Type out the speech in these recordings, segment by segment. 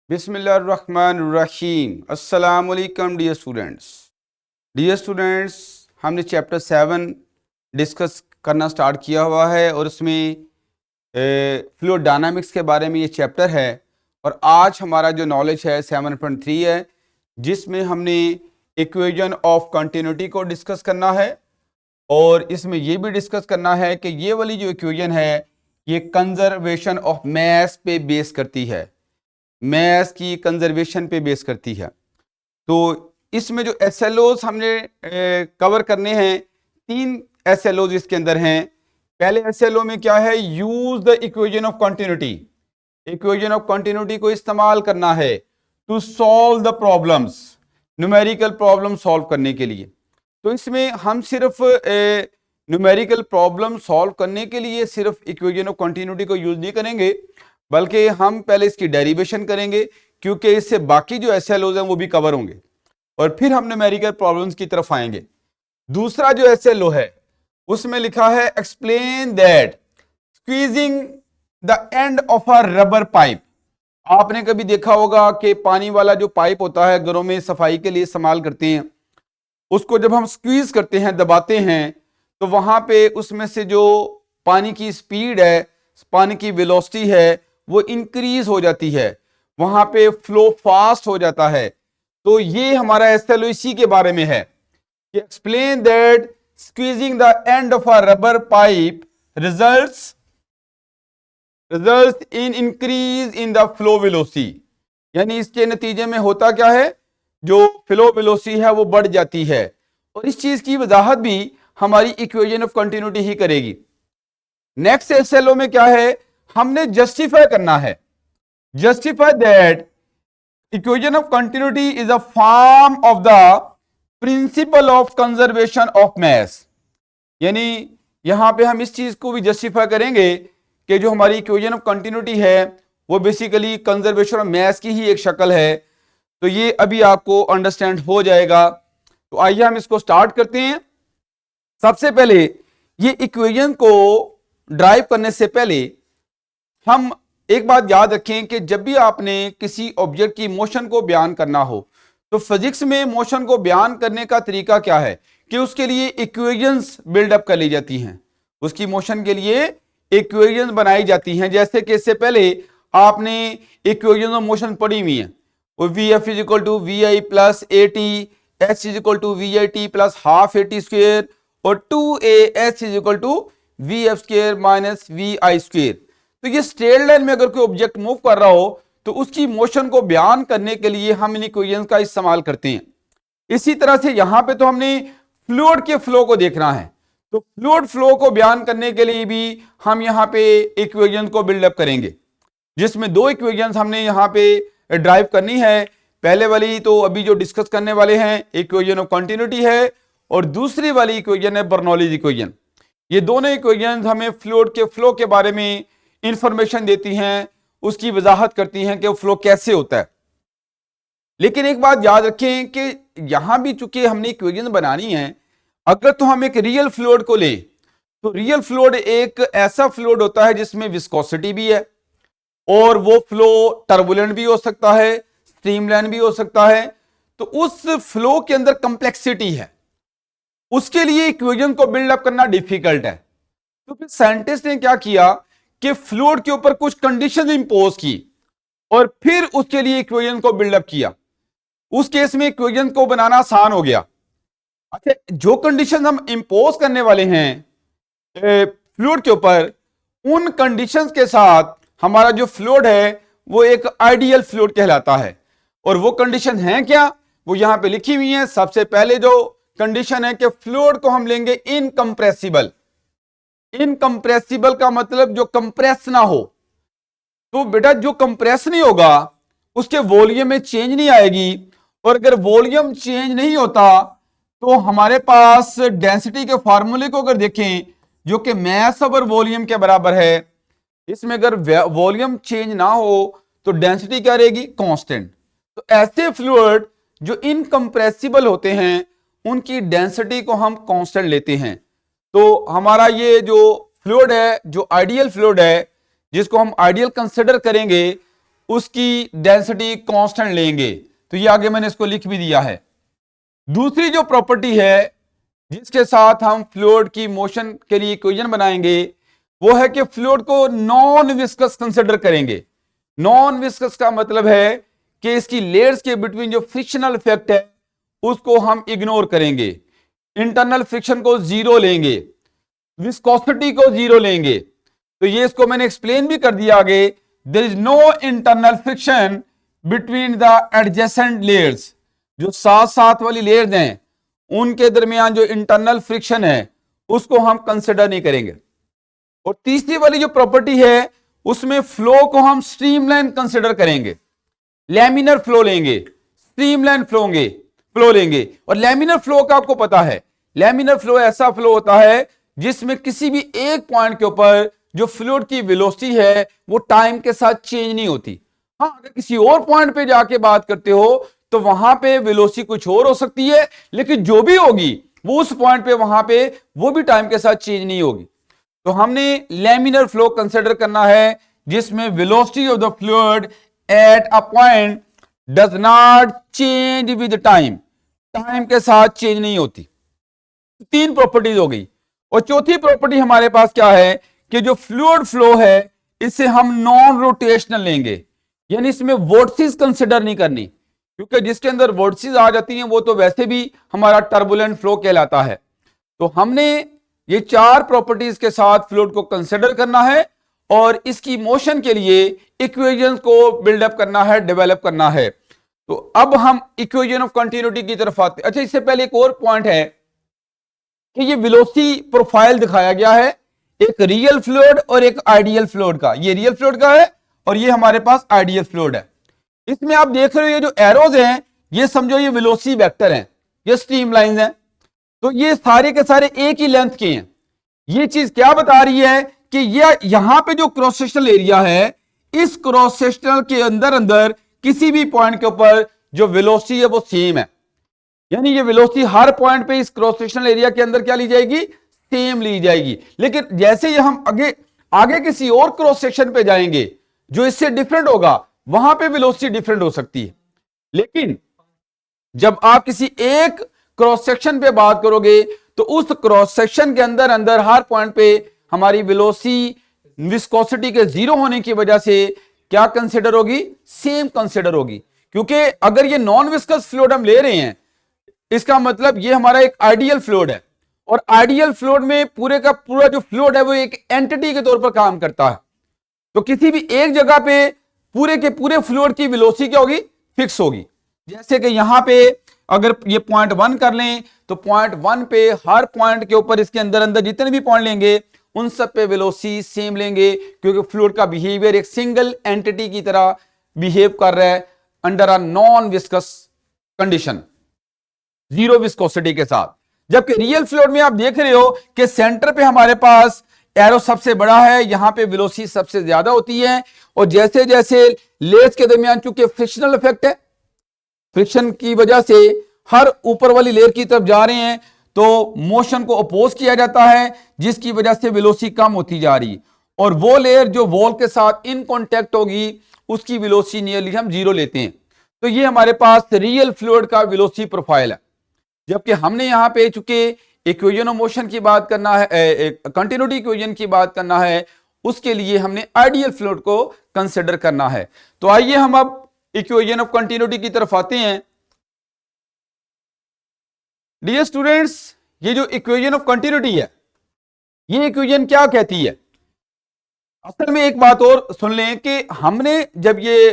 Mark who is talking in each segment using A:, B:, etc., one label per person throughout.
A: बिस्मिल्लाहिर्रहमानिर्रहीम। अस्सलाम वालेकुम डियर स्टूडेंट्स, हमने चैप्टर 7 डिस्कस करना स्टार्ट किया हुआ है और उसमें फ्लूइड डायनामिक्स के बारे में ये चैप्टर है। और आज हमारा जो नॉलेज है 7.3 है, जिसमें हमने इक्वेशन ऑफ कंटिन्यूटी को डिस्कस करना है। और इसमें ये भी डिस्कस करना है कि ये वाली जो इक्वेशन है ये कंजर्वेशन ऑफ मैस पे बेस करती है, मैस की कंजर्वेशन पे बेस करती है। तो इसमें जो एसएलओज हमने कवर करने हैं, 3 एसएलओज इसके अंदर हैं। पहले एसएलओ में क्या है, use the equation of continuity. Equation of continuity को इस्तेमाल करना है to solve the problems, numerical problem solve करने के लिए। तो इसमें हम सिर्फ न्यूमेरिकल प्रॉब्लम सॉल्व करने के लिए सिर्फ इक्वेशन ऑफ कंटिन्यूटी को यूज नहीं करेंगे, बल्कि हम पहले इसकी डेरिवेशन करेंगे, क्योंकि इससे बाकी जो एसएलओज हैं वो भी कवर होंगे और फिर हम न्यूमेरिकल प्रॉब्लम्स की तरफ आएंगे। दूसरा जो एसएलओ है उसमें लिखा है explain that squeezing the end of a rubber pipe. आपने कभी देखा होगा कि पानी वाला जो पाइप होता है, घरों में सफाई के लिए इस्तेमाल करते हैं, उसको जब हम स्क्वीज करते हैं, दबाते हैं, तो वहां पे उसमें से जो पानी की स्पीड है, पानी की वेलोसिटी है, वो इंक्रीज हो जाती है, वहां पे फ्लो फास्ट हो जाता है। तो ये हमारा एसएलओ इसी के बारे में है कि explain that squeezing the end of a rubber pipe results in increase in the flow velocity. यानी इसके नतीजे में होता क्या है, जो फ्लो वेलोसिटी है वो बढ़ जाती है। और इस चीज की वजाहत भी हमारी इक्वेशन ऑफ कंटिन्यूटी ही करेगी। नेक्स्ट एसएलओ में क्या है, हमने जस्टिफाई करना है, justify that equation of continuity is a form of the principle of conservation of mass. यानी यहां पे हम इस चीज को भी जस्टिफाई करेंगे कि जो हमारी इक्वेशन ऑफ कंटिन्यूटी है वो बेसिकली कंजर्वेशन ऑफ मैस की ही एक शक्ल है। तो ये अभी आपको अंडरस्टैंड हो जाएगा। तो आइए हम इसको स्टार्ट करते हैं। सबसे पहले ये इक्वेशन को ड्राइव करने से पहले हम एक बात याद रखें कि जब भी आपने किसी ऑब्जेक्ट की मोशन को बयान करना हो, तो फिजिक्स में मोशन को बयान करने का तरीका क्या है कि उसके लिए इक्वेशंस बिल्डअप कर ली जाती हैं, उसकी मोशन के लिए इक्वेशंस बनाई जाती हैं। जैसे कि इससे पहले आपने इक्वेशन ऑफ मोशन पढ़ी हुई है, V F is equal to V I plus A T, H is equal to V I T plus half A T square, और 2a h is equal to V F square minus V I square. तो ये straight line में अगर कोई object move कर रहा हो तो उसकी मोशन को बयान करने के लिए हम इन इक्वेशंस का इस्तेमाल करते हैं। इसी तरह से यहां पे तो हमने फ्लूइड के फ्लो को देखना है, तो फ्लूइड फ्लो को बयान करने के लिए भी हम यहां पे इक्वेशन को बिल्डअप करेंगे, जिसमें 2 इक्वेशंस हमने यहां पे ड्राइव करनी है। पहले वाली तो अभी जो डिस्कस करने वाले हैं इक्वेशन ऑफ कंटिन्यूटी है, और दूसरी वाली इक्वेशन है बर्नौलीज इक्वेशन। ये दोनों इक्वेशन हमें फ्लूइड के फ्लो के बारे में इंफॉर्मेशन देती हैं, उसकी वजाहत करती हैं कि वो फ्लो कैसे होता है। लेकिन एक बात याद रखें कि यहां भी चूंकि हमने इक्वेशन बनानी है, अगर तो हम एक रियल फ्लूइड को लें तो रियल फ्लूइड एक ऐसा फ्लूइड होता है जिसमें विस्कोसिटी भी है, और वो फ्लो टर्बुलेंट भी हो सकता है, स्ट्रीमलाइन भी हो सकता है। तो उस फ्लो के अंदर कंप्लेक्सिटी है, उसके लिए इक्वेशन को बिल्डअप करना डिफिकल्ट है। तो फिर साइंटिस्ट ने क्या किया कि फ्लूइड के ऊपर कुछ कंडीशन इंपोज की और फिर उसके लिए इक्वेशन को बिल्डअप किया। उस केस में इक्वेशन को बनाना आसान हो गया। अच्छा, जो कंडीशन हम इंपोज करने वाले हैं फ्लूइड के ऊपर, उन कंडीशंस के साथ हमारा जो फ्लूइड है वो एक आइडियल फ्लूइड कहलाता है। और वो कंडीशन है क्या, वो यहां पे लिखी हुई है। सबसे पहले जो कंडीशन है कि फ्लूइड को हम लेंगे इनकंप्रेसिबल। इनकंप्रेसिबल का मतलब जो कंप्रेस ना हो। तो बेटा जो कंप्रेस नहीं होगा उसके वॉल्यूम में चेंज नहीं आएगी, और अगर वॉल्यूम चेंज नहीं होता तो हमारे पास डेंसिटी के फॉर्मूले को अगर देखें, जो कि मास ओवर वॉल्यूम के बराबर है, इसमें अगर वॉल्यूम चेंज ना हो तो डेंसिटी क्या रहेगी, कांस्टेंट। तो ऐसे फ्लूइड जो इनकंप्रेसिबल होते हैं उनकी डेंसिटी को हम कांस्टेंट लेते हैं। तो हमारा ये जो फ्लूइड है, जो आइडियल फ्लूइड है, जिसको हम आइडियल कंसिडर करेंगे, उसकी डेंसिटी कांस्टेंट लेंगे। तो ये आगे मैंने इसको लिख भी दिया है। दूसरी जो प्रॉपर्टी है जिसके साथ हम फ्लूइड की मोशन के लिए इक्वेशन बनाएंगे वो है कि फ्लूइड को नॉन विस्कस कंसिडर करेंगे। नॉन विस्कस का मतलब है कि इसकी लेयर्स के बिटवीन जो फ्रिक्शनल इफेक्ट है उसको हम इग्नोर करेंगे, इंटरनल फ्रिक्शन को जीरो लेंगे, विस्कोसिटी को जीरो लेंगे। तो ये इसको मैंने एक्सप्लेन भी कर दिया आगे। There is no internal friction between the adjacent layers. जो साथ साथ वाली लेयर्स हैं उनके दरमियान जो इंटरनल फ्रिक्शन है उसको हम कंसिडर नहीं करेंगे। और तीसरी वाली जो प्रॉपर्टी है उसमें फ्लो को हम स्ट्रीमलाइन कंसिडर करेंगे, लैमिनर फ्लो लेंगे, स्ट्रीमलाइन फ्लो लेंगे। और लैमिनर फ्लो का आपको पता है, लैमिनर फ्लो ऐसा फ्लो होता है जिसमें किसी भी एक पॉइंट के ऊपर जो फ्लूइड की वेलोसिटी है वो टाइम के साथ चेंज नहीं होती। हाँ, अगर किसी और पॉइंट पे जाके बात करते हो तो वहां पे वेलोसिटी कुछ और हो सकती है, लेकिन जो भी होगी वो उस पॉइंट पे वहां पे वो भी टाइम के साथ चेंज नहीं होगी। तो हमने लैमिनर फ्लो कंसिडर करना है जिसमें velocity of the fluid at a point does not change with time, time के साथ चेंज नहीं होती। तीन प्रॉपर्टीज हो गई। और चौथी प्रॉपर्टी हमारे पास क्या है कि जो फ्लूइड फ्लो है इसे हम नॉन रोटेशनल लेंगे, यानी इसमें वोर्टिस कंसिडर नहीं करनी, क्योंकि जिसके अंदर वोर्टिस आ जाती हैं वो तो वैसे भी हमारा टर्बुलेंट फ्लो कहलाता है। तो हमने ये चार प्रॉपर्टीज के साथ फ्लूइड को कंसिडर करना है और इसकी मोशन के लिए इक्वेशंस को बिल्डअप करना है, डेवलप करना है। तो अब हम इक्वेशन ऑफ कंटिन्यूटी की तरफ आते हैं। अच्छा, इससे पहले एक और पॉइंट है कि ये वेलोसिटी प्रोफाइल दिखाया गया है, एक रियल फ्लूइड और एक आइडियल फ्लूइड का। ये रियल फ्लूइड का है और ये हमारे पास आइडियल फ्लूइड है। इसमें आप देख रहे हो ये जो एरोज हैं ये समझो ये वेलोसिटी वेक्टर हैं, ये स्ट्रीम लाइंस हैं। तो ये सारे के सारे एक ही लेंथ के हैं। ये चीज क्या बता रही है कि ये यहां पे जो क्रॉस सेक्शनल एरिया है इस क्रॉस सेक्शनल के अंदर अंदर किसी भी पॉइंट के ऊपर जो वेलोसिटी है वो सेम है, यानी ये वेलोसिटी हर पॉइंट पे इस क्रॉस सेक्शनल एरिया के अंदर क्या ली जाएगी, सेम ली जाएगी। लेकिन जैसे ही हम आगे किसी और क्रॉस सेक्शन पे जाएंगे जो इससे डिफरेंट होगा वहां पे वेलोसिटी डिफरेंट हो सकती है। लेकिन जब आप किसी एक क्रॉस सेक्शन पे बात करोगे तो उस क्रॉस सेक्शन के अंदर अंदर हर पॉइंट पे हमारी वेलोसिटी विस्कोसिटी के जीरो होने की वजह से क्या कंसिडर होगी, सेम कंसिडर होगी। क्योंकि अगर ये नॉन विस्कस फ्लूइड हम ले रहे हैं इसका मतलब ये हमारा एक आइडियल फ्लूइड है और आइडियल फ्लूइड में पूरे का पूरा जो फ्लूइड है वो एक एंटिटी के तौर पर काम करता है। तो किसी भी एक जगह पे पूरे के पूरे फ्लूइड की वेलोसिटी क्या होगी, फिक्स होगी। जैसे कि यहां पे अगर ये पॉइंट 1 कर लें तो पॉइंट 1 पे हर पॉइंट के ऊपर इसके अंदर अंदर जितने भी पॉइंट लेंगे उन सब पे वेलोसिटी सेम लेंगे, क्योंकि फ्लूइड का बिहेवियर एक सिंगल एंटिटी की तरह बिहेव कर रहा है under a non viscous condition, zero viscosity के साथ। जबकि रियल फ्लूइड में आप देख रहे हो कि सेंटर पे हमारे पास एरो सबसे बड़ा है, यहां पे वेलोसिटी सबसे ज्यादा होती है और जैसे जैसे लेयर्स के दरमियान चूंकि फ्रिक्शनल इफेक्ट है, फ्रिक्शन की वजह से हर ऊपर वाली लेयर की तरफ जा रहे हैं तो मोशन को अपोज किया जाता है जिसकी वजह से वेलोसिटी कम होती जा रही, और वो लेयर जो वॉल के साथ इन कांटेक्ट होगी उसकी वेलोसिटी नियरली हम जीरो लेते हैं। तो ये हमारे पास रियल फ्लूइड का वेलोसिटी प्रोफाइल है। जबकि हमने यहां पे चूंकि इक्वेशन ऑफ मोशन की बात करना है, कंटिन्यूटी इक्वेशन की बात करना है, उसके लिए हमने आइडियल फ्लूइड को कंसिडर करना है। तो आइए हम अब इक्वेशन ऑफ कंटिन्यूटी की तरफ आते हैं। डियर स्टूडेंट्स, ये जो इक्वेशन ऑफ कंटिन्यूटी है ये इक्वेशन क्या कहती है, असल में एक बात और सुन लें कि हमने जब ये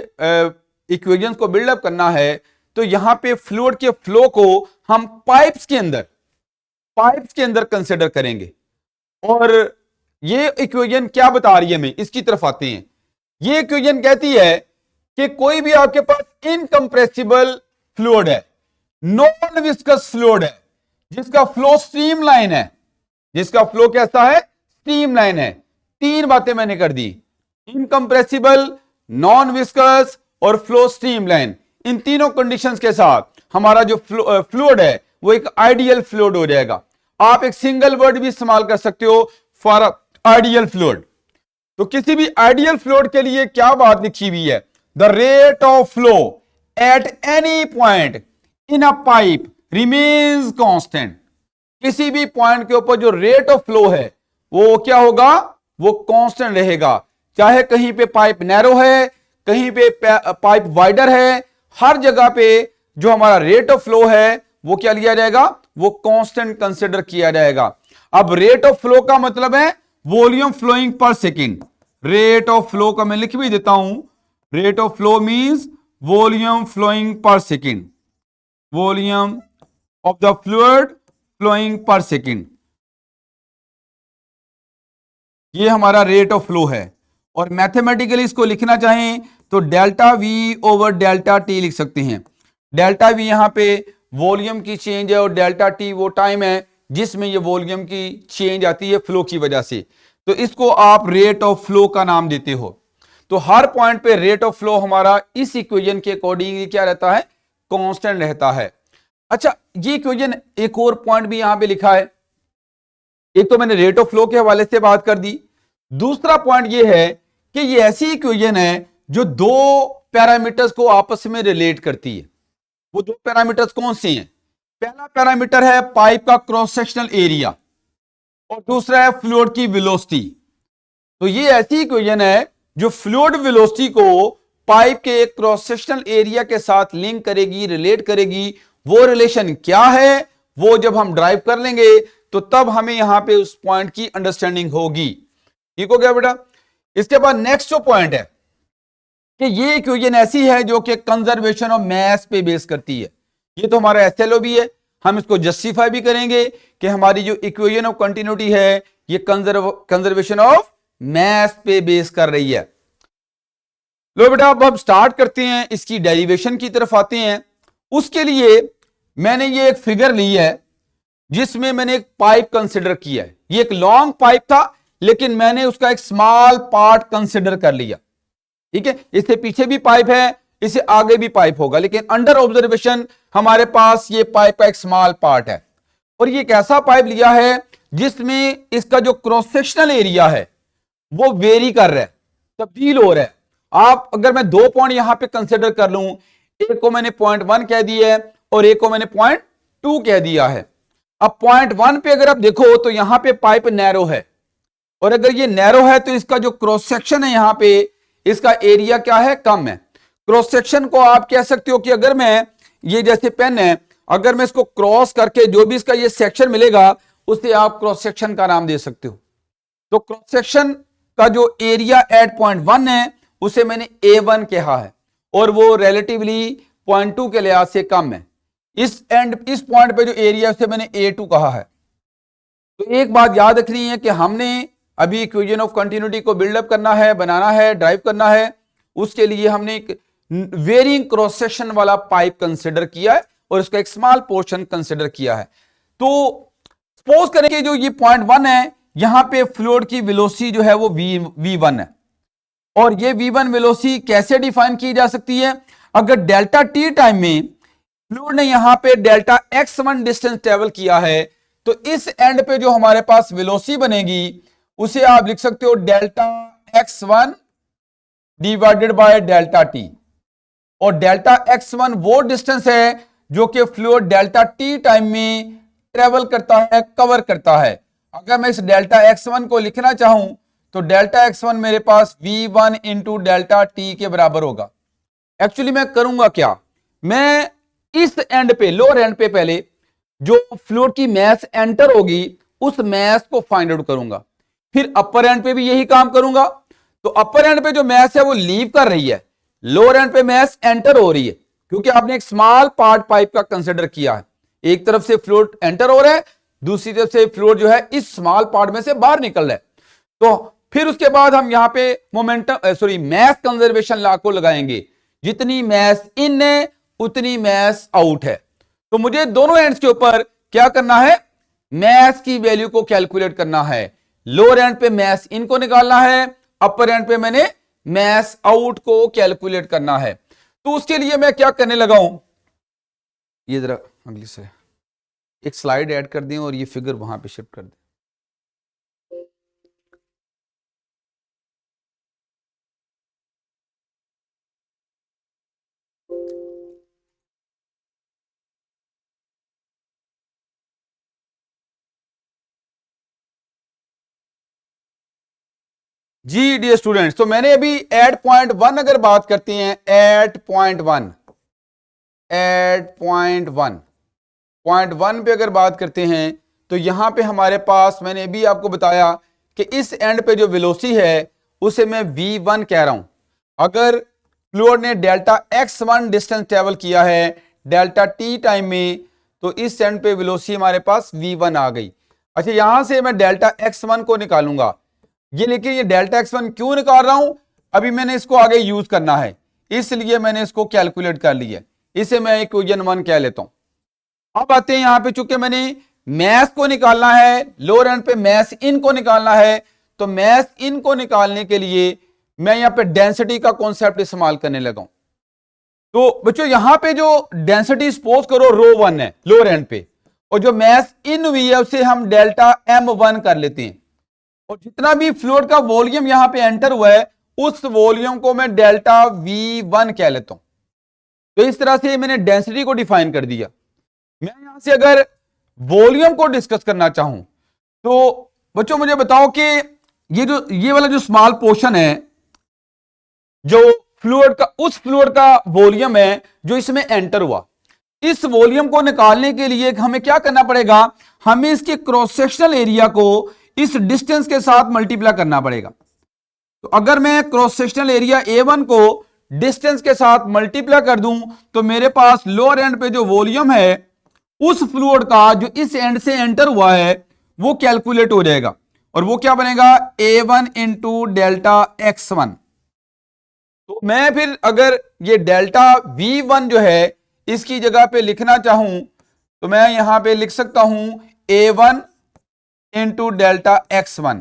A: इक्वेशन को बिल्डअप करना है तो यहां पे फ्लूइड के फ्लो को हम पाइप्स के अंदर कंसिडर करेंगे। और ये इक्वेशन क्या बता रही है हमें, इसकी तरफ आते हैं। ये इक्वेशन कहती है कि कोई भी आपके पास इनकंप्रेसिबल फ्लूइड है, नॉन विस्कस फ्लूइड है, जिसका फ्लो स्ट्रीमलाइन है, जिसका फ्लो कैसा है, स्ट्रीमलाइन है। तीन बातें मैंने कर दी, इनकंप्रेसिबल, नॉन विस्कस और फ्लो स्ट्रीमलाइन। इन तीनों कंडीशंस के साथ हमारा जो फ्लूइड है वो एक आइडियल फ्लूइड हो जाएगा। आप एक सिंगल वर्ड भी इस्तेमाल कर सकते हो फॉर आइडियल फ्लूइड। तो किसी भी आइडियल फ्लूइड के लिए क्या बात लिखी हुई है, the rate of flow at any point in a pipe remains constant. किसी भी पॉइंट के ऊपर जो रेट ऑफ फ्लो है वो क्या होगा, वो कांस्टेंट रहेगा। चाहे कहीं पे पाइप नैरो है, कहीं पे पाइप वाइडर है, हर जगह पे जो हमारा रेट ऑफ फ्लो है वो क्या लिया जाएगा, वो कांस्टेंट कंसिडर किया जाएगा। अब रेट ऑफ फ्लो का मतलब है volume flowing per second. Rate of flow का मैं लिख भी देता हूं, rate of flow means volume flowing per second, volume of the fluid flowing per second, ये हमारा रेट ऑफ फ्लो है। और मैथमेटिकली इसको लिखना चाहें तो delta v over delta T लिख सकते हैं। डेल्टा वी यहां पे वॉल्यूम की चेंज है और डेल्टा टी वो टाइम है जिसमें ये वॉल्यूम की चेंज आती है फ्लो की वजह से, तो इसको आप रेट ऑफ फ्लो का नाम देते हो। तो हर पॉइंट पे रेट ऑफ फ्लो हमारा इस इक्वेशन के अकॉर्डिंग क्या रहता है, कांस्टेंट रहता है। अच्छा, ये इक्वेशन एक और पॉइंट भी यहां पे लिखा है। एक तो मैंने रेट ऑफ फ्लो के हवाले से बात कर दी, दूसरा पॉइंट ये है कि ये ऐसी इक्वेशन है जो दो पैरामीटर्स को आपस में रिलेट करती है। वो दो पैरामीटर्स कौन से हैं, पहला पैरामीटर है पाइप का क्रॉस सेक्शनल एरिया और दूसरा है फ्लूइड की वेलोसिटी। तो ये ऐसी इक्वेशन है जो फ्लूइड वेलोसिटी को पाइप के क्रॉस सेक्शनल एरिया के साथ लिंक करेगी, रिलेट करेगी। वो रिलेशन क्या है वो जब हम ड्राइव कर लेंगे तो तब हमें यहां पे उस पॉइंट की अंडरस्टैंडिंग होगी। ठीक हो गया बेटा। इसके बाद नेक्स्ट जो पॉइंट है कि ये इक्वेशन ऐसी है जो कि कंजर्वेशन ऑफ मास पे बेस करती है। ये तो हमारा एसएलओ भी है, हम इसको जस्टिफाई भी करेंगे कि हमारी जो इक्वेशन ऑफ कंटिन्यूटी है ये कंजर्वेशन ऑफ मास पे बेस कर रही है। लो बेटा, अब हम स्टार्ट करते हैं, इसकी डेरिवेशन की तरफ आते हैं। उसके लिए मैंने ये एक फिगर ली है जिसमें मैंने एक पाइप कंसिडर किया है। ये एक लॉन्ग पाइप था लेकिन मैंने उसका एक स्मॉल पार्ट कंसिडर कर लिया। ठीक है, इससे पीछे भी पाइप है, इससे आगे भी पाइप होगा, लेकिन अंडर ऑब्जर्वेशन हमारे पास ये पाइप का एक स्मॉल पार्ट है। और ये एक ऐसा पाइप लिया है जिसमें इसका जो क्रॉस सेक्शनल एरिया है वो वेरी कर रहा है, तब्दील हो रहा है। आप अगर मैं दो पॉइंट यहां पे कंसिडर कर लूं, एक को मैंने पॉइंट 1 कह दिया है और एक को मैंने पॉइंट 2 कह दिया है। अब पॉइंट 1 पे अगर आप देखो तो यहां पे पाइप नैरो है, और अगर ये नैरो है तो इसका जो क्रॉस सेक्शन है यहां पे इसका एरिया क्या है, कम है। क्रॉस सेक्शन को आप कह सकते हो कि अगर मैं ये जैसे पेन है, अगर मैं इसको क्रॉस करके जो भी इसका ये सेक्शन मिलेगा उसे आप क्रॉस सेक्शन का नाम दे सकते हो। तो क्रॉस सेक्शन का जो एरिया एट पॉइंट 1 है उसे मैंने A1 कहा है और वो रिलेटिवली पॉइंट 2 के लिहाज से कम है। इस पॉइंट पे जो एरिया उसे मैंने A2 कहा है। तो एक बात याद रखनी है कि हमने अभी इक्वेशन ऑफ कंटिन्यूटी को बिल्डअप करना है, बनाना है, ड्राइव करना है। उसके लिए हमने एक वेरिंग क्रॉस सेक्शन वाला पाइप कंसिडर किया है और उसका एक स्मॉल पोर्शन कंसिडर किया है। तो सपोज करें कि जो ये पॉइंट 1 है यहां पे फ्लूइड की वेलोसिटी जो है वो V1 है, और ये V1 वेलोसिटी कैसे डिफाइन की जा सकती है, अगर डेल्टा टी टाइम में फ्लूइड ने यहां पे डेल्टा x1 डिस्टेंस ट्रेवल किया है तो इस एंड पे जो हमारे पास वेलोसिटी बनेगी उसे आप लिख सकते हो delta x1 divided by delta T. और डेल्टा x1 वो डिस्टेंस है जो कि फ्लूइड डेल्टा टी टाइम में ट्रेवल करता है, कवर करता है। अगर मैं इस डेल्टा x1 को लिखना चाहूं तो डेल्टा x1 मेरे पास v1 इंटू डेल्टा टी के बराबर होगा। एक्चुअली मैं करूंगा क्या, मैं इस एंड पे, लोअर एंड पे पहले जो फ्लूइड की मास एंटर होगी उस मास को फाइंड आउट करूंगा, फिर अपर एंड पे भी यही काम करूंगा। तो अपर एंड पे जो मास है वो लीव कर रही है, लोअर एंड पे मास एंटर हो रही है, क्योंकि आपने एक स्मॉल पार्ट पाइप का कंसिडर किया है। एक तरफ से फ्लूइड एंटर हो रहा है, दूसरी तरफ से फ्लूइड जो है इस स्मॉल पार्ट में से बाहर निकल रहा है। तो फिर उसके बाद हम यहां पे मास कंजर्वेशन लॉ को लगाएंगे, जितनी मास इन है उतनी मास आउट है। तो मुझे दोनों एंड्स के ऊपर क्या करना है, मास की वैल्यू को कैलकुलेट करना है। लोअर एंड पे मास इन को निकालना है, अपर एंड पे मैंने मास आउट को कैलकुलेट करना है। तो उसके लिए मैं क्या करने लगा हूं, ये जरा अगली से एक स्लाइड ऐड कर दें और ये फिगर वहां पे शिफ्ट कर दें। जी डियर स्टूडेंट्स, तो मैंने अभी एट पॉइंट वन अगर बात करते हैं, एट पॉइंट वन पे अगर बात करते हैं तो यहां पे हमारे पास, मैंने अभी आपको बताया कि इस एंड पे जो वेलोसिटी है उसे मैं v1 कह रहा हूं। अगर फ्लूइड ने डेल्टा x1 डिस्टेंस ट्रेवल किया है डेल्टा t टाइम में, तो इस एंड पे वेलोसिटी हमारे पास v1 आ गई। अच्छा, यहां से मैं डेल्टा x1 को निकालूंगा, ये लेकिन ये डेल्टा x1 क्यों निकाल रहा हूं, अभी मैंने इसको आगे यूज करना है, इसलिए मैंने इसको कैलकुलेट कर लिया। इसे मैं इक्वेशन 1 कह लेता हूं। अब आते हैं यहां पे, चूंकि मैंने मैथ को निकालना है, लोअर एंड पे मैथ इन को निकालना है, तो मैथ इन को निकालने के लिए मैं यहां पे डेंसिटी का कॉन्सेप्ट इस्तेमाल करने लगा हूं। तो बच्चों यहां पे जो डेंसिटी सपोज करो ρ1 है लोअर एंड पे, और जो मैथ इन हुई है उसे हम डेल्टा m1 कर लेते हैं, और जितना भी फ्लूइड का वॉल्यूम यहां पे एंटर हुआ है उस वॉल्यूम को मैं डेल्टा v1 कह लेता हूं। तो इस तरह से मैंने डेंसिटी को डिफाइन कर दिया। मैं यहां से अगर वॉल्यूम को डिस्कस करना चाहूं तो बच्चों मुझे बताओ कि ये वाला जो स्मॉल पोर्शन है, जो फ्लूइड का, उस फ्लूइड का वॉल्यूम है जो इसमें एंटर हुआ, इस वॉल्यूम को निकालने के लिए हमें क्या करना पड़ेगा, हमें इसके क्रॉस सेक्शनल एरिया को इस डिस्टेंस के साथ मल्टीप्लाई करना पड़ेगा। तो अगर मैं क्रॉस सेक्शनल एरिया A1 को डिस्टेंस के साथ मल्टीप्लाई कर दूं तो मेरे पास लोअर एंड पे जो वॉल्यूम है उस फ्लूइड का जो इस एंड से एंटर हुआ है वो कैलकुलेट हो जाएगा, और वो क्या बनेगा, A1 इंटू डेल्टा x1। तो मैं फिर अगर ये डेल्टा v1 जो है इसकी जगह पे लिखना चाहूं तो मैं यहां पे लिख सकता हूं A1 इंटू डेल्टा x1।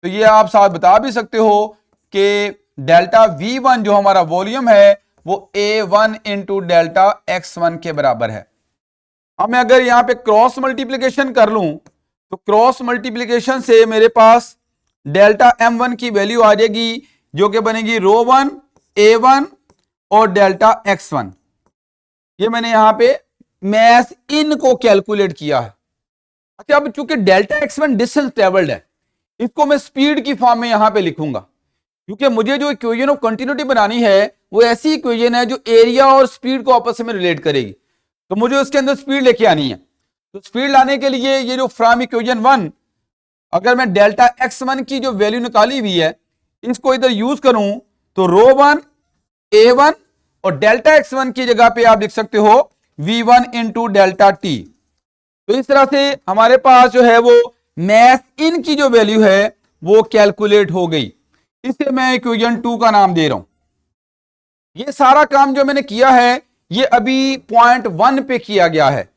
A: तो ये आप साथ बता भी सकते हो कि डेल्टा v1 जो हमारा वॉल्यूम है वो A1 इंटू डेल्टा x1 के बराबर है। अब मैं अगर यहां पे क्रॉस मल्टीप्लिकेशन कर लूं तो क्रॉस मल्टीप्लिकेशन से मेरे पास डेल्टा m1 की वैल्यू आ जाएगी जो कि बनेगी ρ1 A1 और डेल्टा x1। ये मैंने यहां पे मैथ इन को कैलकुलेट किया है। अच्छा, अब चूंकि डेल्टा x1 डिस्टेंस ट्रेवल्ड है, इसको मैं स्पीड की फॉर्म में यहां पे लिखूंगा, क्योंकि मुझे जो इक्वेशन ऑफ कंटिन्यूटी बनानी है वो ऐसी इक्वेशन है जो एरिया और स्पीड को आपस में रिलेट करेगी, तो मुझे उसके अंदर स्पीड लेके आनी है। तो स्पीड लाने के लिए ये जो फ्रॉम इक्वेशन 1, अगर मैं डेल्टा x1 की जो वैल्यू निकाली हुई है इसको इधर यूज करूं तो ρ1 A1 और डेल्टा x1 की जगह पे आप लिख सकते हो v1 इंटू डेल्टा t। तो इस तरह से हमारे पास जो है वो मैथ इन की जो वैल्यू है वो कैलकुलेट हो गई। इसे मैं इक्वेशन 2 का नाम दे रहा हूं। ये सारा काम जो मैंने किया है ये अभी पॉइंट 1 पे किया गया है।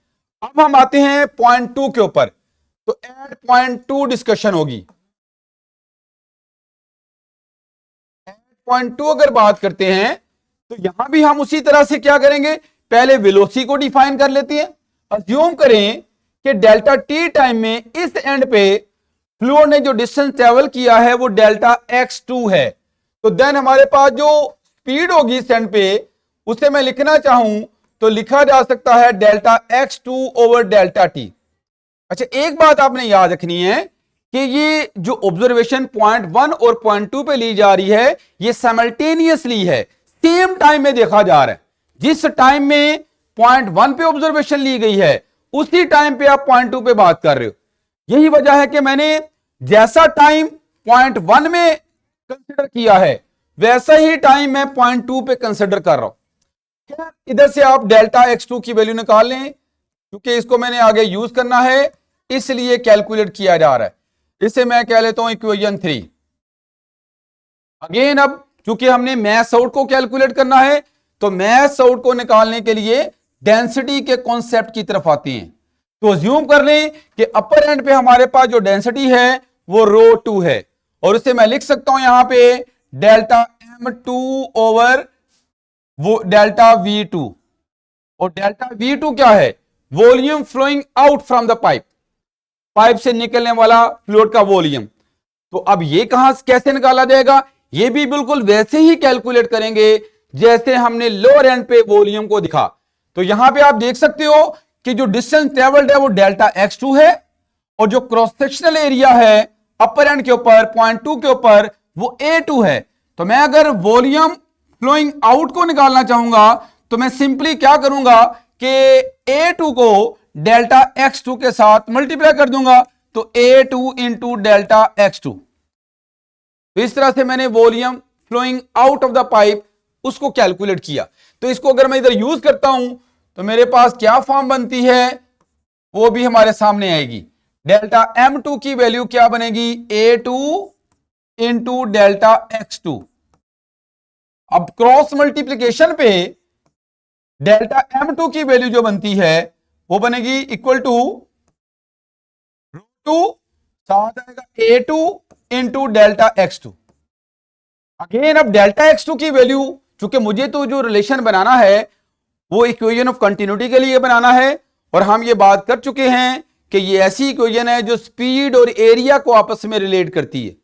A: अब हम आते हैं पॉइंट 2 के ऊपर, तो एट पॉइंट 2 डिस्कशन होगी। एट पॉइंट 2 अगर बात करते हैं तो यहां भी हम उसी तरह से क्या करेंगे, पहले वेलोसिटी को डिफाइन कर लेते हैं। अज्यूम करें कि डेल्टा टी टाइम में इस एंड पे फ्लूइड ने जो डिस्टेंस ट्रेवल किया है वो डेल्टा x2 है, तो देन हमारे पास जो स्पीड होगी इस एंड पे उसे मैं लिखना चाहूं तो लिखा जा सकता है delta x2 over delta t। अच्छा, एक बात आपने याद रखनी है कि ये जो ऑब्जर्वेशन पॉइंट 1 और पॉइंट 2 पे ली जा रही है ये साइमल्टेनियसली है, सेम टाइम में देखा जा रहा है। जिस टाइम में पॉइंट 1 पे ऑब्जर्वेशन ली गई है उसी टाइम पे आप पॉइंट 2 पे बात कर रहे हो। यही वजह है कि मैंने जैसा टाइम पॉइंट 1 में कंसिडर किया है वैसा ही टाइम मैं पॉइंट 2 पे कंसिडर कर रहा हूं। क्या इधर से आप डेल्टा x2 की वैल्यू निकाल लें, क्योंकि इसको मैंने आगे यूज करना है इसलिए कैलकुलेट किया जा रहा है। इसे मैं कह लेता हूं इक्वेशन 3। अगेन अब चूंकि हमने मैथ आउट को कैलकुलेट करना है तो मैथ आउट को निकालने के लिए डेंसिटी के कॉन्सेप्ट की तरफ आते हैं। तो अज्यूम कर लें कि अपर एंड पे हमारे पास जो डेंसिटी है वो ρ2 है, और उसे मैं लिख सकता हूं यहां पे डेल्टा m2 ओवर वो डेल्टा v2। और डेल्टा v2 क्या है, volume flowing out from the pipe, pipe से निकलने वाला फ्लूइड का वॉल्यूम। तो अब ये कहां कैसे निकाला जाएगा, ये भी बिल्कुल वैसे ही कैलकुलेट करेंगे जैसे हमने लोअर एंड पे वॉल्यूम को दिखा। तो यहां पे आप देख सकते हो कि जो डिस्टेंस ट्रेवल्ड है वो डेल्टा x2 है, और जो क्रॉस सेक्शनल एरिया है अपर एंड के ऊपर पॉइंट 2 के ऊपर वो A2 है। तो मैं अगर वॉल्यूम फ्लोइंग आउट को निकालना चाहूंगा तो मैं सिंपली क्या करूंगा कि A2 को डेल्टा X2 के साथ मल्टीप्लाई कर दूंगा, तो A2 इंटू डेल्टा X2। तो इस तरह से मैंने volume flowing out of the pipe उसको कैलकुलेट किया। तो इसको अगर मैं इधर यूज करता हूं तो मेरे पास क्या फॉर्म बनती है वो भी हमारे सामने आएगी। डेल्टा M2 की वैल्यू क्या बनेगी, A2 इंटू डेल्टा X2। अब क्रॉस मल्टीप्लीकेशन पे डेल्टा M2 की वैल्यू जो बनती है वो बनेगी इक्वल टू √2 साथ आएगा A2 into delta X2। Again अब डेल्टा X2 की वैल्यू, चूंकि मुझे तो जो रिलेशन बनाना है वो इक्वेशन ऑफ कंटिन्यूटी के लिए बनाना है, और हम ये बात कर चुके हैं कि ये ऐसी इक्वेशन है जो स्पीड और एरिया को आपस में रिलेट करती है।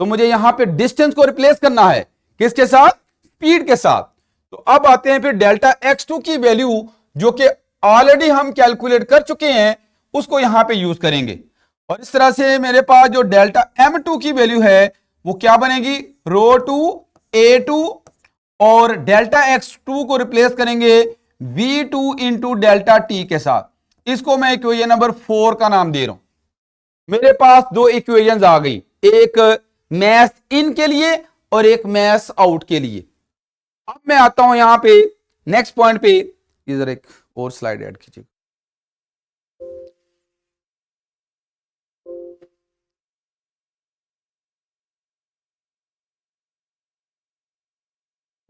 A: तो मुझे यहां पे डिस्टेंस को रिप्लेस करना है किसके साथ, स्पीड के साथ। तो अब आते हैं फिर डेल्टा X2 की वैल्यू जो कि ऑलरेडी हम कैलकुलेट कर चुके हैं उसको यहां पे यूज करेंगे, और इस तरह से मेरे पास जो डेल्टा M2 की वैल्यू है वो क्या बनेगी, √2 A2 और डेल्टा X2 को रिप्लेस करेंगे V2 इंटू डेल्टा T के साथ। इसको मैं इक्वेशन नंबर 4 का नाम दे रहा हूं। मेरे पास दो इक्वेशंस आ गई, एक मैथ इन के लिए और एक मैथ आउट के लिए। अब मैं आता हूं यहां पे नेक्स्ट पॉइंट पे, इधर एक और स्लाइड ऐड कीजिए।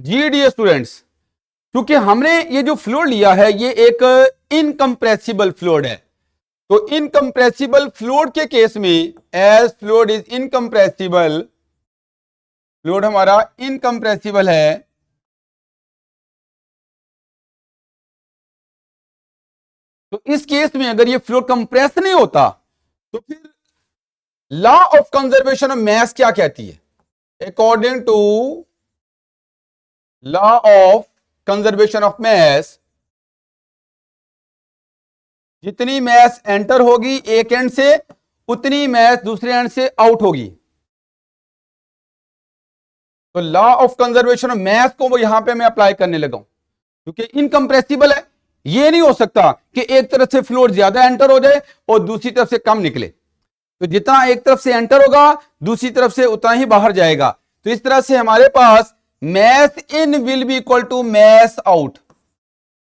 A: जी डियर स्टूडेंट्स, क्योंकि हमने ये जो फ्लूइड लिया है ये एक इनकंप्रेसिबल फ्लूइड है, तो इनकंप्रेसिबल फ्लूइड के केस में as fluid is incompressible, fluid हमारा इनकंप्रेसिबल है, तो इस केस में अगर ये फ्लूइड कंप्रेस नहीं होता तो फिर law of conservation of mass क्या कहती है, according to law of conservation of mass, जितनी मास एंटर होगी एक एंड से उतनी मास दूसरे एंड से आउट होगी। तो लॉ ऑफ कंजर्वेशन ऑफ मास को वो यहां पे मैं अप्लाई करने लगा हूं, क्योंकि इनकंप्रेसिबल है। ये नहीं हो सकता कि एक तरफ से फ्लूइड ज्यादा एंटर हो जाए और दूसरी तरफ से कम निकले, तो जितना एक तरफ से एंटर होगा दूसरी तरफ से उतना ही बाहर जाएगा। तो इस तरह से हमारे पास mass in will be equal to mass out,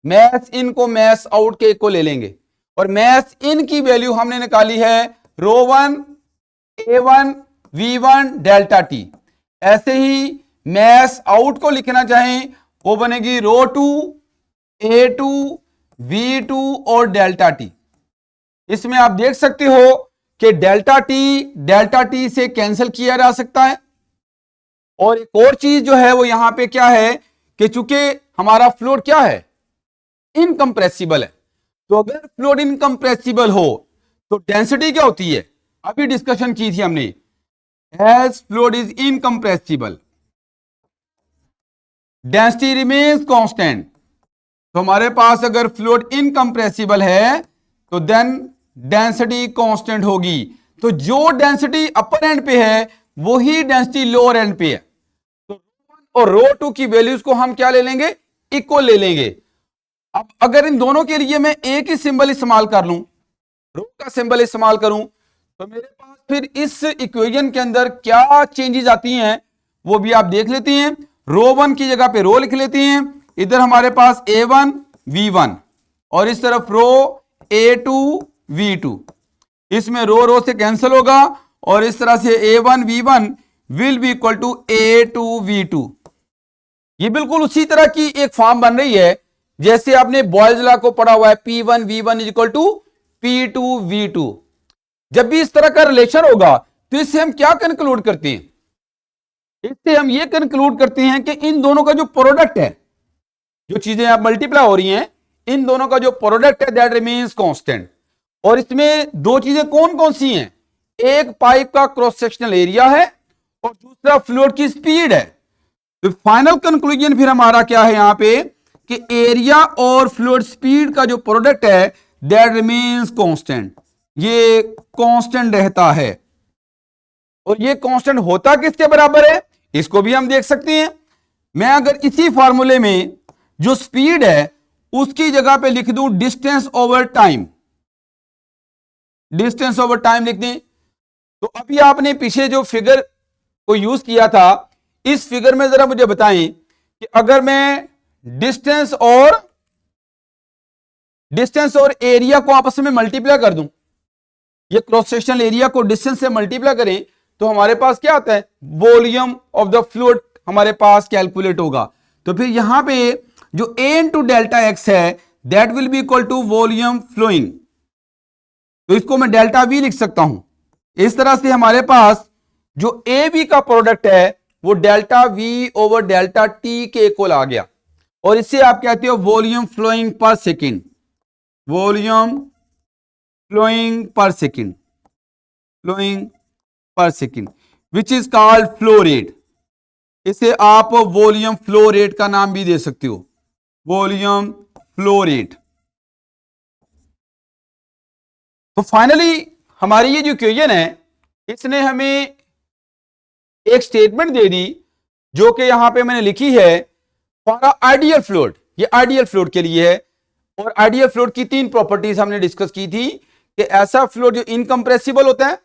A: mass in को मास आउट के इक्वल ले लेंगे, और मास इन की वैल्यू हमने निकाली है 𝜌1 A1 V1 डेल्टा T। ऐसे ही मास आउट को लिखना चाहें वो बनेगी 𝜌2 A2 V2 और डेल्टा T। इसमें आप देख सकते हो कि डेल्टा टी से कैंसिल किया जा सकता है, और एक और चीज जो है वो यहां पे क्या है कि चूंकि हमारा फ्लूइड क्या है, इनकंप्रेसिबल है, तो अगर फ्लूइड इनकंप्रेसिबल हो तो डेंसिटी क्या होती है, अभी डिस्कशन की थी हमने, as fluid is incompressible density remains constant. तो हमारे पास अगर फ्लूइड इनकंप्रेसिबल है तो देन डेंसिटी कांस्टेंट होगी। तो जो डेंसिटी अपर एंड पे है वही डेंसिटी लोअर एंड पे है, तो 𝜌1 और 𝜌2 की वैल्यूज को हम क्या ले लेंगे, इक्वल ले लेंगे। अब अगर इन दोनों के लिए मैं एक ही सिंबल इस्तेमाल कर लूं, रो का सिंबल इस्तेमाल करूं, तो मेरे पास फिर इस इक्वेशन के अंदर क्या चेंजेस आती हैं वो भी आप देख लेते हैं। 𝜌1 की जगह पे रो लिख लेते हैं, इधर हमारे पास A1 V1 और इस तरफ 𝜌 A2 V2, इसमें रो से कैंसिल होगा और इस तरह से A1 V1 will be equal to A2 V2। ये बिल्कुल उसी तरह की एक फॉर्म बन रही है जैसे आपने बॉयल्स लॉ को पढ़ा हुआ है, P1 V1 is equal to P2 V2। जब भी इस तरह का रिलेशन होगा तो इससे हम क्या कंक्लूड करते हैं, इससे हम ये कंक्लूड करते हैं कि इन दोनों का जो प्रोडक्ट है, जो चीजें आप मल्टीप्लाई हो रही हैं, इन दोनों का जो प्रोडक्ट है दैट रिमेन्स कांस्टेंट। और इसमें दो चीजें कौन कौन सी हैं, एक पाइप का क्रॉस सेक्शनल एरिया है और दूसरा फ्लूइड की स्पीड है। तो फाइनल कंक्लूजन फिर हमारा क्या है यहां पे कि एरिया और फ्लूइड स्पीड का जो प्रोडक्ट है दैट रिमेन्स कांस्टेंट, ये कांस्टेंट रहता है। और ये कांस्टेंट होता किसके बराबर है, इसको भी हम देख सकते हैं। मैं अगर इसी फार्मूले में जो स्पीड है उसकी जगह पे लिख दूं distance over time, distance over time लिख दें, तो अभी आपने पीछे जो फिगर को यूज किया था, इस फिगर में जरा मुझे बताएं कि अगर मैं डिस्टेंस और एरिया को आपस में मल्टीप्लाई कर दूं, ये क्रॉस सेक्शनल एरिया को डिस्टेंस से मल्टीप्लाई करें तो हमारे पास क्या आता है, वॉल्यूम ऑफ द फ्लूइड हमारे पास कैलकुलेट होगा। तो फिर यहां पे जो A इंटू डेल्टा एक्स है that will be equal to volume flowing, तो इसको मैं डेल्टा वी लिख सकता हूं। इस तरह से हमारे पास जो ए बी का प्रोडक्ट है वो delta v over delta t के इक्वल आ गया, और इससे आप कहते हो volume flowing per second, volume flowing per second, flowing per second which is called flow rate. इसे आप वॉल्यूम फ्लो रेट का नाम भी दे सकते हो, वॉल्यूम फ्लो रेट। तो फाइनली हमारी ये जो इक्वेशन है इसने हमें एक स्टेटमेंट दे दी जो कि यहां पे मैंने लिखी है फॉर आइडियल फ्लूइड, ये आइडियल फ्लूइड के लिए है। और आइडियल फ्लूइड की तीन प्रॉपर्टीज हमने डिस्कस की थी कि ऐसा फ्लूइड जो इनकंप्रेसिबल होता है,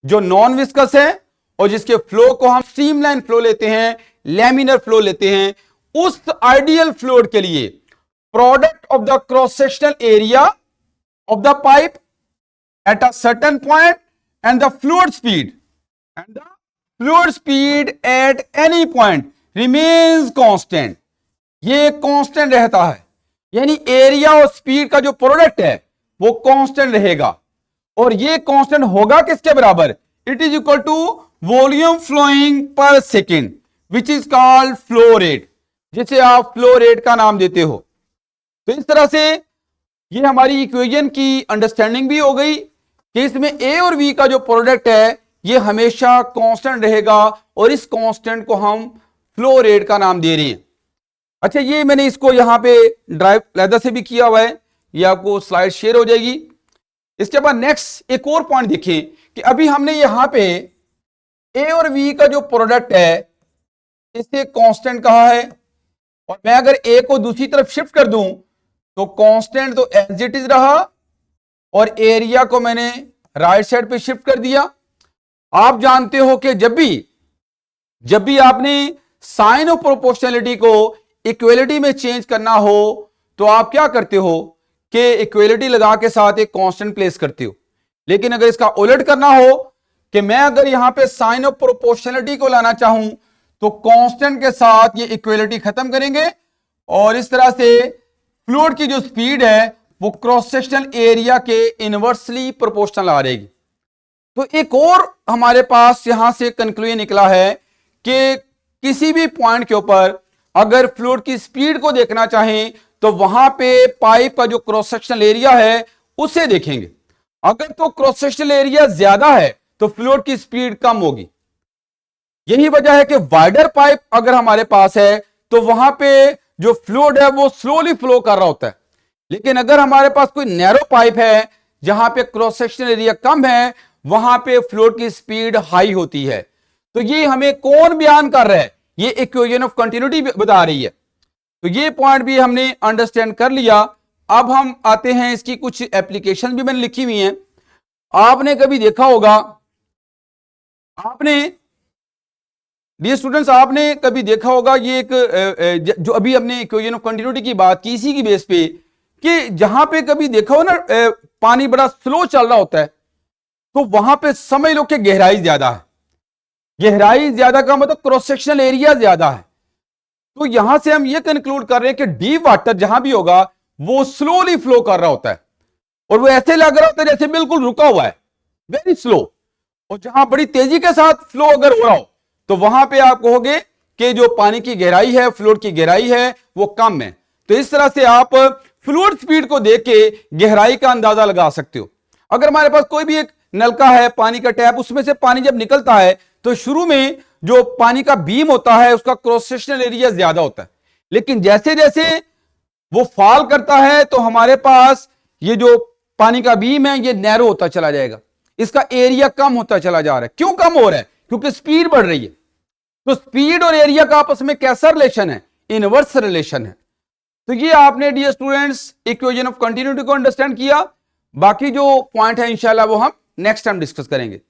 A: जो नॉन विस्कस है, और जिसके फ्लो को हम स्ट्रीमलाइन फ्लो लेते हैं, लैमिनर फ्लो लेते हैं, उस आइडियल फ्लूइड के लिए product of the cross sectional area of the pipe at a certain point and the fluid speed at any point remains constant, ये कांस्टेंट रहता है, यानी एरिया और स्पीड का जो प्रोडक्ट है वो कांस्टेंट रहेगा। और ये कांस्टेंट होगा किसके बराबर, it is equal to volume flowing per second which is called flow rate, जिसे आप फ्लो रेट का नाम देते हो। तो इस तरह से ये हमारी इक्वेशन की अंडरस्टैंडिंग भी हो गई कि इसमें ए और बी का जो प्रोडक्ट है ये हमेशा कांस्टेंट रहेगा, और इस कांस्टेंट को हम फ्लो रेट का नाम दे रहे हैं। अच्छा, ये मैंने इसको यहां पे ड्राइव लेदर से भी किया हुआ है, ये आपको स्लाइड शेयर हो जाएगी। इसके बाद नेक्स्ट एक और पॉइंट देखें कि अभी हमने यहां पे ए और बी का जो प्रोडक्ट है इसे कांस्टेंट कहा है, और मैं अगर ए को दूसरी तरफ शिफ्ट कर दूं तो कांस्टेंट तो एज इट इज रहा, और एरिया को मैंने राइट साइड पे शिफ्ट कर दिया। आप जानते हो कि जब भी आपने साइन ऑफ प्रोपोर्शनलिटी को इक्वलिटी में चेंज करना हो तो आप क्या करते हो कि इक्वलिटी लगा के साथ एक कांस्टेंट प्लेस करते हो। लेकिन अगर इसका उलट करना हो कि मैं अगर यहां पे साइन ऑफ प्रोपोर्शनलिटी को लाना चाहूं तो कांस्टेंट के साथ ये इक्वलिटी खत्म करेंगे, और इस तरह से फ्लूइड की जो स्पीड है वो क्रॉस सेक्शनल एरिया के इनवर्सली प्रोपोर्शनल आ रहेगी। तो एक और हमारे पास यहां से कंक्लूजन निकला है कि किसी भी पॉइंट के ऊपर अगर फ्लूइड की स्पीड को देखना चाहें तो वहां पे पाइप का जो क्रॉस सेक्शनल एरिया है उसे देखेंगे। अगर तो क्रॉस सेक्शनल एरिया ज्यादा है तो फ्लूइड की स्पीड कम होगी। यही वजह है कि वाइडर पाइप अगर हमारे पास है तो वहां पे जो फ्लूइड है वो स्लोली फ्लो कर रहा होता है, लेकिन अगर हमारे पास कोई नैरो पाइप है जहां पे क्रॉस सेक्शनल एरिया कम है वहां पे फ्लूइड की स्पीड हाई होती है। तो ये हमें कौन बयान कर रहा है, ये इक्वेशन ऑफ कंटिन्यूटी बता रही है। तो ये पॉइंट भी हमने अंडरस्टैंड कर लिया। अब हम आते हैं, इसकी कुछ एप्लीकेशन भी मैंने लिखी हुई हैं। आपने कभी देखा होगा, डियर स्टूडेंट्स, आपने कभी देखा होगा ये एक जो अभी हमने इक्वेशन ऑफ कंटिन्यूटी की बात की इसी की बेस पे, कि जहां पे कभी देखा हो ना पानी बड़ा स्लो चल रहा होता है तो वहां पे समझ लो कि गहराई ज्यादा है। गहराई ज्यादा का मतलब क्रॉस सेक्शनल एरिया ज्यादा है। तो यहां से हम ये कंक्लूड कर रहे हैं कि डीप वाटर जहां भी होगा वो स्लोली फ्लो कर रहा होता है, और वो ऐसे लग रहा होता है जैसे बिल्कुल रुका हुआ है, वेरी स्लो। और जहां बड़ी तेजी के साथ फ्लो अगर हो रहा हो तो वहां पे आप कहोगे कि जो पानी की गहराई है, फ्लूइड की गहराई है वो कम है। तो इस तरह से आप फ्लूइड स्पीड को देख के गहराई का अंदाजा लगा सकते हो। अगर हमारे पास कोई भी एक नलका है, पानी का टैप, उसमें से पानी जब निकलता है तो शुरू में जो पानी का बीम होता है उसका क्रॉस सेक्शनल एरिया ज्यादा होता है, लेकिन जैसे जैसे वो फॉल करता है तो हमारे पास ये जो पानी का बीम है ये नैरो होता चला जाएगा, इसका एरिया कम होता चला जा रहा है। क्यों कम हो रहा है? क्योंकि स्पीड बढ़ रही है। तो स्पीड और एरिया का आपस में कैसा रिलेशन है? इनवर्स रिलेशन है। तो ये आपने dear students equation of continuity को अंडरस्टैंड किया। बाकी जो पॉइंट है इंशाल्लाह वो हम नेक्स्ट टाइम डिस्कस करेंगे।